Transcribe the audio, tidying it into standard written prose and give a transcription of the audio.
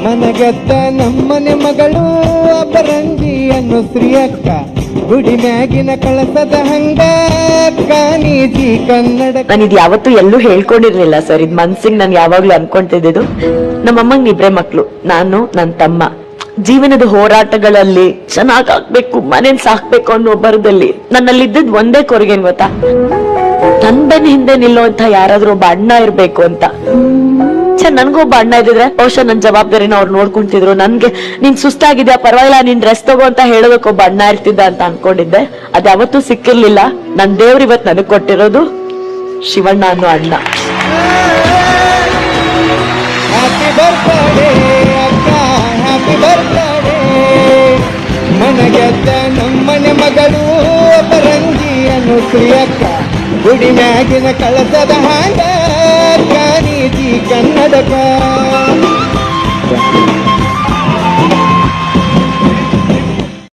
ಮನಗದ್ದ ನಮ್ಮನೆ ಮಗಳು ಅಪರಂಜಿ ಅನ್ನು ಶ್ರೀಯಕ್ಕ ಗುಡಿ ಮ್ಯಾಗಿನ ಕಳಸದ ಹಂಗ ಕಾನೀಜಿ ಕನ್ನಡ. ನಾನು ಇದು ಯಾವತ್ತೂ ಎಲ್ಲೂ ಹೇಳ್ಕೊಂಡಿರ್ಲಿಲ್ಲ ಸರ್. ಇದು ಮನ್ಸಿಗೆ ನಾನು ಯಾವಾಗ್ಲೂ ಅನ್ಕೊಂತಿದ್ದು. ನಮ್ಮಮ್ಮಂಗ್ ಇಬ್ರೇ ಮಕ್ಳು, ನಾನು ನನ್ನ ತಮ್ಮ. ಜೀವನದ ಹೋರಾಟಗಳಲ್ಲಿ ಚೆನ್ನಾಗಾಗ್ಬೇಕು, ಮನೇನ್ ಸಾಕ್ಬೇಕು ಅನ್ನೋ ಒಬ್ಬರದಲ್ಲಿ ನನ್ನಲ್ಲಿದ್ದದ್ ಒಂದೇ ಕೊರಗೇನ್ ಗೊತ್ತಾ, ನನ್ ಬೆನ್ನ ಹಿಂದೆ ನಿಲ್ಲುವಂತ ಯಾರಾದ್ರೂ ಒಬ್ಬ ಅಣ್ಣ ಇರ್ಬೇಕು ಅಂತ. ನನ್ಗೊಬ್ಬ ಅಣ್ಣ ಇದ್ದಿದ್ರೆ ಬಹುಶಃ ನನ್ ಜವಾಬ್ದಾರಿನ ಅವ್ರು ನೋಡ್ಕೊಂತಿದ್ರು. ನನ್ಗೆ ನೀನ್ ಸುಸ್ತಾಗಿದ್ಯಾ ಪರವಾಗಿಲ್ಲ ನೀನ್ ರೆಸ್ಟ್ ತಗೋ ಅಂತ ಹೇಳೋದಕ್ಕೊಬ್ಬ ಅಣ್ಣ ಇರ್ತಿದ್ದ ಅಂತ ಅನ್ಕೊಂಡಿದ್ದೆ. ಅದ್ ಯಾವತ್ತೂ ಸಿಕ್ಕಿರ್ಲಿಲ್ಲ. ನನ್ ದೇವ್ರ ಇವತ್ ನನಗ್ ಕೊಟ್ಟಿರೋದು ಶಿವಣ್ಣ ಅನ್ನೋ ಅಣ್ಣ. ಹ್ಯಾಪಿ ಬರ್ತ್ಡೇ ಅಕ್ಕ, ಹ್ಯಾಪಿ ಬರ್ತ್ಡೇ. ಮನಗೆದ್ದ ನಮ್ಮನೆ ಮಗಳು ಅಪರಂಜಿ ಅನ್ನು ಶ್ರೀಯಕ್ಕ ಗುಡಿ ಮ್ಯಾಗಿನ ಕಳಸದ ಹಾಂಗ ಕಾನೀಜಿ ಕನ್ನಡಕ.